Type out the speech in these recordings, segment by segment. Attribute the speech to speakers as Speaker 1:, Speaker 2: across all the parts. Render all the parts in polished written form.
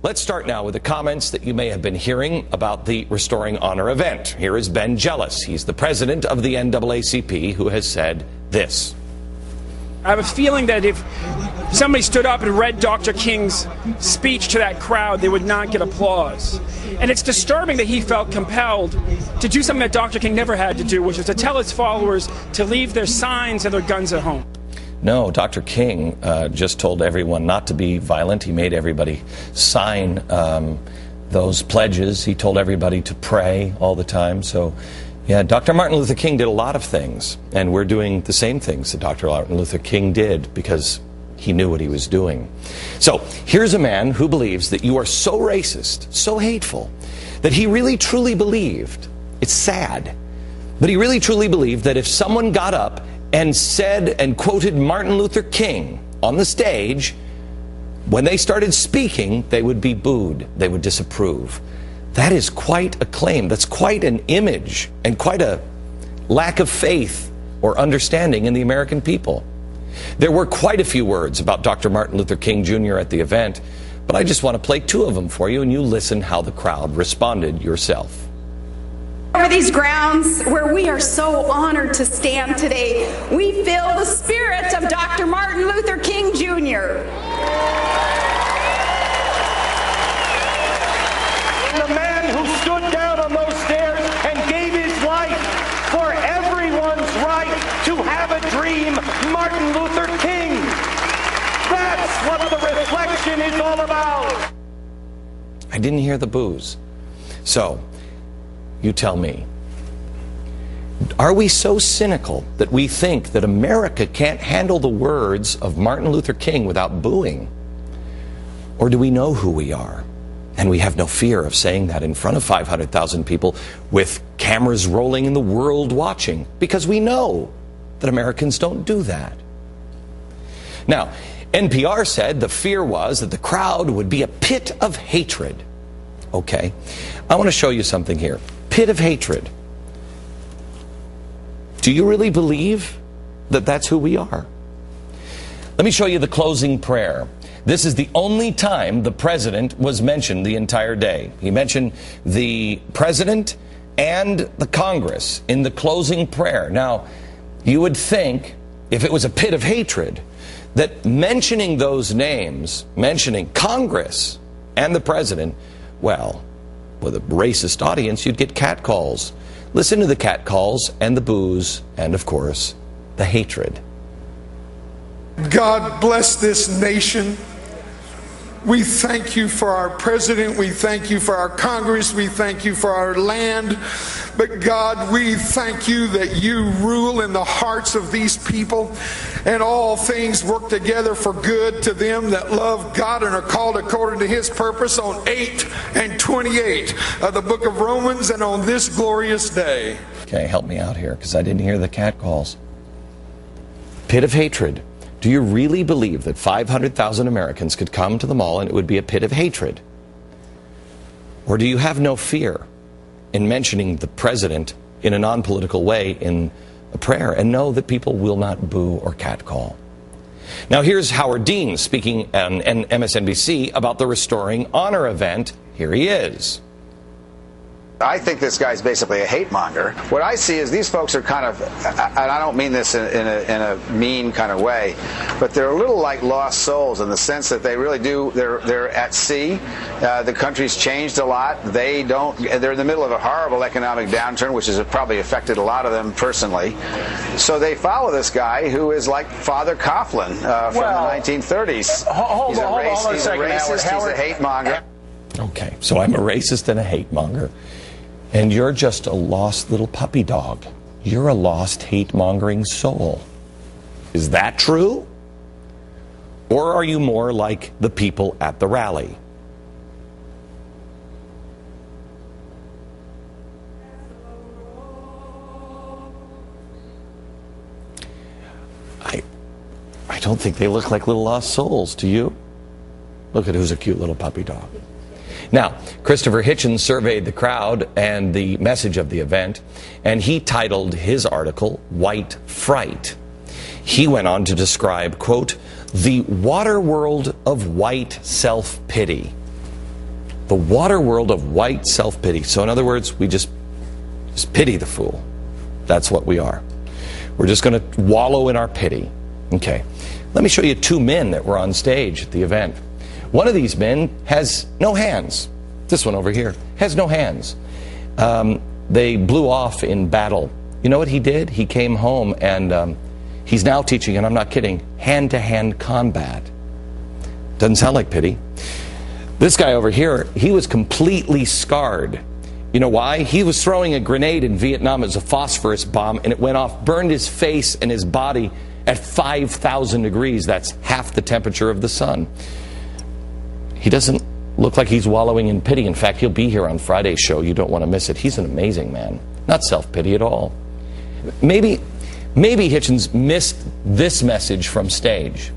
Speaker 1: Let's start now with the comments that you may have been hearing about the Restoring Honor event. Here is Ben Jealous. He's the president of the NAACP, who has said this.
Speaker 2: I have a feeling that if somebody stood up and read Dr. King's speech to that crowd, they would not get applause. And it's disturbing that he felt compelled to do something that Dr. King never had to do, which is to tell his followers to leave their signs and their guns at home.
Speaker 1: No, Dr. King just told everyone not to be violent. He made everybody sign those pledges. He told everybody to pray all the time. So, yeah, Dr. Martin Luther King did a lot of things, and we're doing the same things that Dr. Martin Luther King did because he knew what he was doing. So, here's a man who believes that you are so racist, so hateful, that he really truly believed, it's sad, but he really truly believed that if someone got up and said and quoted Martin Luther King on the stage, when they started speaking, they would be booed. They would disapprove. That is quite a claim. That's quite an image and quite a lack of faith or understanding in the American people. There were quite a few words about Dr. Martin Luther King Jr. at the event, but I just want to play two of them for you, and you listen how the crowd responded yourself.
Speaker 3: Over these grounds where we are so honored to stand today, we feel the spirit of Dr. Martin Luther King Jr.
Speaker 4: The man who stood down on those stairs and gave his life for everyone's right to have a dream, Martin Luther King. That's what the reflection is all about.
Speaker 1: I didn't hear the boos. So, you tell me, are we so cynical that we think that America can't handle the words of Martin Luther King without booing? Or do we know who we are? And we have no fear of saying that in front of 500,000 people with cameras rolling and the world watching, because we know that Americans don't do that. Now, NPR said the fear was that the crowd would be a pit of hatred. Okay, I want to show you something here. Pit of hatred. Do you really believe that that's who we are? Let me show you the closing prayer. This is the only time the president was mentioned the entire day. He mentioned the president and the Congress in the closing prayer. Now, you would think, if it was a pit of hatred, that mentioning those names, mentioning Congress and the president, well, with a racist audience, you'd get catcalls. Listen to the catcalls and the boos and, of course, the hatred.
Speaker 5: God bless this nation. We thank you for our president. We thank you for our Congress. We thank you for our land. But God, we thank you that you rule in the hearts of these people, and all things work together for good to them that love God and are called according to his purpose, on 8 and 28 of the book of Romans, and on this glorious day.
Speaker 1: Okay, help me out here, because I didn't hear the catcalls. Pit of hatred. Do you really believe that 500,000 Americans could come to the mall and it would be a pit of hatred? Or do you have no fear in mentioning the president in a non-political way in a prayer and know that people will not boo or catcall? Now here's Howard Dean speaking on MSNBC about the Restoring Honor event. Here he is.
Speaker 6: I think this guy's basically a hate monger. What I see is these folks are kind of, and I don't mean this in a mean kind of way, but they're a little like lost souls in the sense that they really do, they're at sea. The country's changed a lot. They're in the middle of a horrible economic downturn, which has probably affected a lot of them personally. So they follow this guy who is like Father Coughlin from the 1930s. Hold on a second, racist, he's a hate monger.
Speaker 1: Okay, so I'm a racist and a hate monger. And you're just a lost little puppy dog. You're a lost, hate-mongering soul. Is that true? Or are you more like the people at the rally? I don't think they look like little lost souls, do you? Look at who's a cute little puppy dog. Now, Christopher Hitchens surveyed the crowd and the message of the event, and he titled his article, White Fright. He went on to describe, quote, the water world of white self-pity. The water world of white self-pity. So in other words, we just pity the fool. That's what we are. We're just going to wallow in our pity. Okay. Let me show you two men that were on stage at the event. One of these men has no hands. This one over here has no hands. They blew off in battle. You know what he did? He came home and he's now teaching, and I'm not kidding, hand-to-hand combat. Doesn't sound like pity. This guy over here, he was completely scarred. You know why? He was throwing a grenade in Vietnam as a phosphorus bomb, and it went off, burned his face and his body at 5,000 degrees. That's half the temperature of the sun. He doesn't look like he's wallowing in pity. In fact, he'll be here on Friday's show. You don't want to miss it. He's an amazing man. Not self-pity at all. Maybe Hitchens missed this message from stage.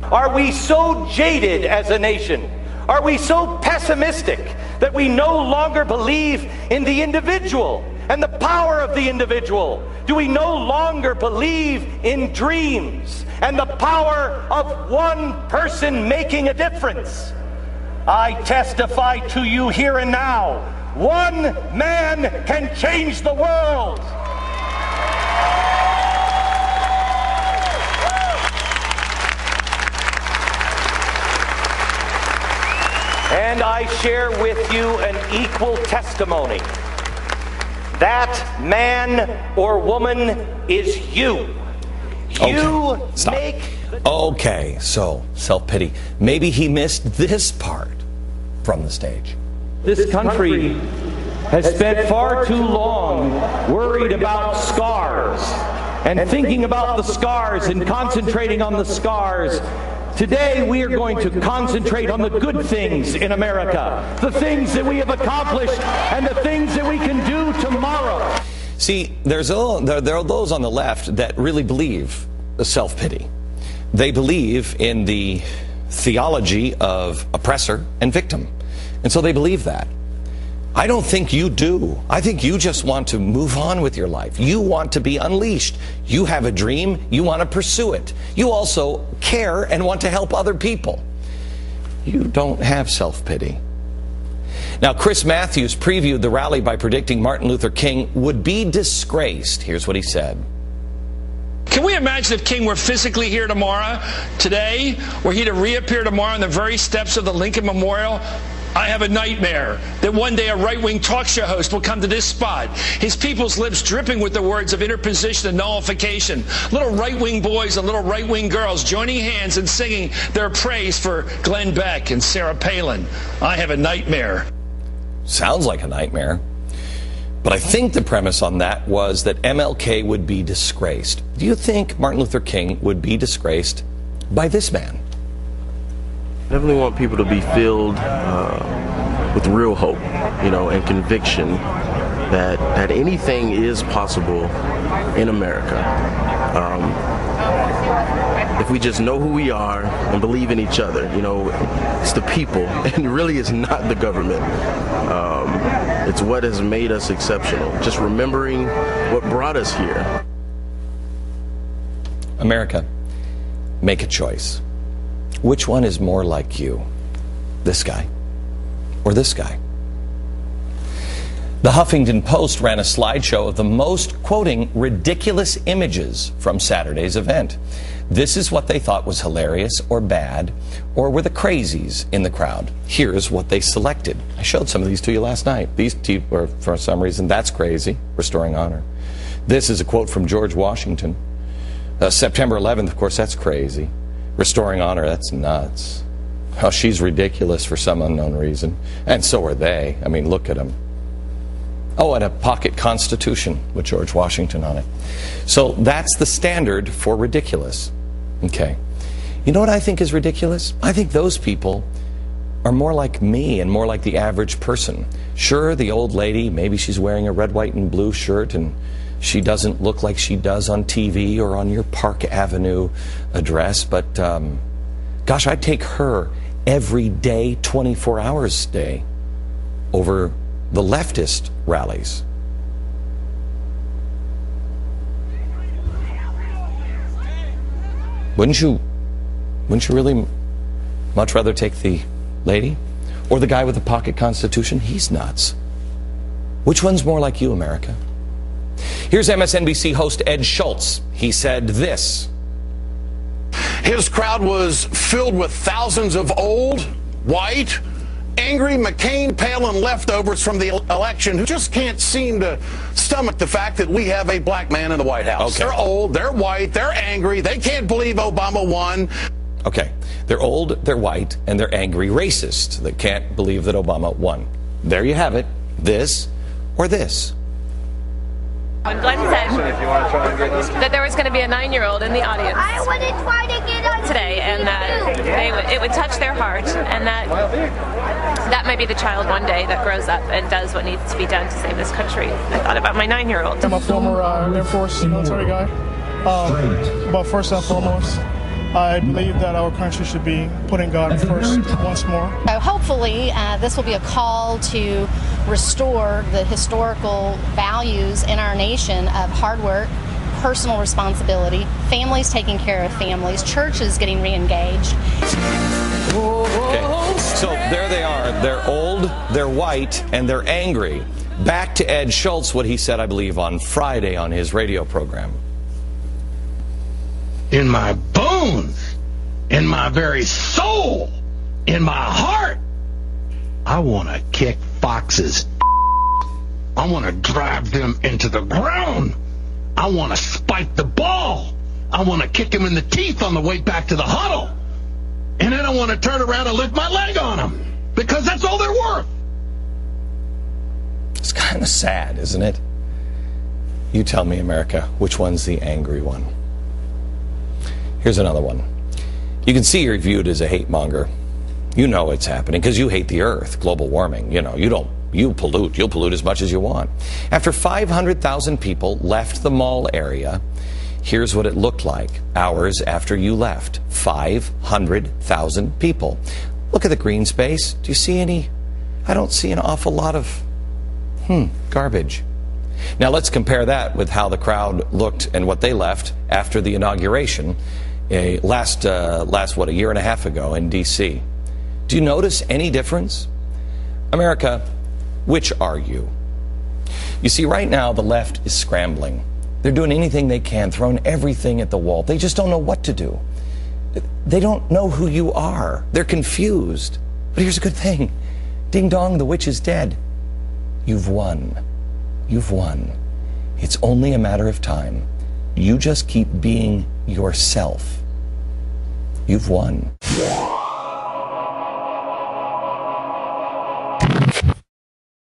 Speaker 4: Are we so jaded as a nation? Are we so pessimistic that we no longer believe in the individual and the power of the individual? Do we no longer believe in dreams and the power of one person making a difference? I testify to you here and now, one man can change the world. And I share with you an equal testimony. That man or woman is you. You
Speaker 1: Stop. Okay, so self-pity. Maybe he missed this part from the stage.
Speaker 4: This country has spent far too long worried about scars and thinking about the scars and concentrating on the scars. Today we are going to concentrate on the good things in America, the things that we have accomplished and the things that we can do tomorrow.
Speaker 1: See, there are those on the left that really believe self-pity. They believe in the theology of oppressor and victim. And so they believe that. I don't think you do. I think you just want to move on with your life. You want to be unleashed. You have a dream. You want to pursue it. You also care and want to help other people. You don't have self-pity. Now, Chris Matthews previewed the rally by predicting Martin Luther King would be disgraced. Here's what he said.
Speaker 7: Can we imagine if King were physically here tomorrow, today, were he to reappear tomorrow on the very steps of the Lincoln Memorial? I have a nightmare that one day a right-wing talk show host will come to this spot, his people's lips dripping with the words of interposition and nullification, little right-wing boys and little right-wing girls joining hands and singing their praise for Glenn Beck and Sarah Palin. I have a nightmare.
Speaker 1: Sounds like a nightmare. But I think the premise on that was that MLK would be disgraced. Do you think Martin Luther King would be disgraced by this man?
Speaker 8: I definitely want people to be filled with real hope, and conviction that anything is possible in America. If we just know who we are and believe in each other, it's the people, and really it's not the government. It's what has made us exceptional. Just remembering what brought us here.
Speaker 1: America, make a choice. Which one is more like you? This guy or this guy? The Huffington Post ran a slideshow of the most, quoting, ridiculous images from Saturday's event. This is what they thought was hilarious or bad, or were the crazies in the crowd. Here's what they selected. I showed some of these to you last night. These two were, for some reason, that's crazy, restoring honor. This is a quote from George Washington. September 11th, of course, that's crazy. Restoring honor, that's nuts. Oh, she's ridiculous for some unknown reason. And so are they. I mean, look at them. Oh, and a pocket constitution with George Washington on it. So that's the standard for ridiculous. Okay. You know what I think is ridiculous? I think those people are more like me and more like the average person. Sure, the old lady, maybe she's wearing a red, white, and blue shirt and she doesn't look like she does on TV or on your Park Avenue address, but gosh, I'd take her every day, 24 hours a day, over the leftist rallies. Wouldn't you really much rather take the lady? Or the guy with the pocket constitution? He's nuts. Which one's more like you, America? Here's MSNBC host Ed Schultz. He said this.
Speaker 9: His crowd was filled with thousands of old, white, angry McCain-Palin leftovers from the election who just can't seem to stomach the fact that we have a black man in the White House.
Speaker 1: Okay.
Speaker 9: They're old, they're white, they're angry, they can't believe Obama won.
Speaker 1: Okay, they're old, they're white, and they're angry racists that can't believe that Obama won. There you have it. This or this.
Speaker 10: When Glenn said that there was going to be a 9-year-old in the audience today, and that it would touch their heart, and that might be the child one day that grows up and does what needs to be done to save this country. I thought about my 9-year-old.
Speaker 11: I'm a former Air Force military guy. But first and foremost, I believe that our country should be putting God first once more.
Speaker 12: So hopefully this will be a call to restore the historical values in our nation of hard work, personal responsibility, families taking care of families, churches getting re-engaged.
Speaker 1: Okay, so there they are. They're old, they're white, and they're angry. Back to Ed Schultz, what he said, I believe, on Friday on his radio program.
Speaker 9: In my bones, in my very soul, in my heart, I want to kick Fox's. I want to drive them into the ground. I want to spike the ball. I want to kick him in the teeth on the way back to the huddle. And then I want to turn around and lift my leg on him, because that's all they're worth.
Speaker 1: It's kind of sad, isn't it? You tell me, America, which one's the angry one? Here's another one. You can see you're viewed as a hate monger. You know it's happening because you hate the earth, global warming. You know, you pollute. You'll pollute as much as you want. After 500,000 people left the mall area, here's what it looked like hours after you left. 500,000 people. Look at the green space. Do you see any? I don't see an awful lot of garbage. Now let's compare that with how the crowd looked and what they left after the inauguration last a year and a half ago in D.C. Do you notice any difference? America, which are you? You see, right now the left is scrambling. They're doing anything they can, throwing everything at the wall. They just don't know what to do. They don't know who you are. They're confused. But here's a good thing. Ding dong, the witch is dead. You've won. You've won. It's only a matter of time. You just keep being yourself. You've won.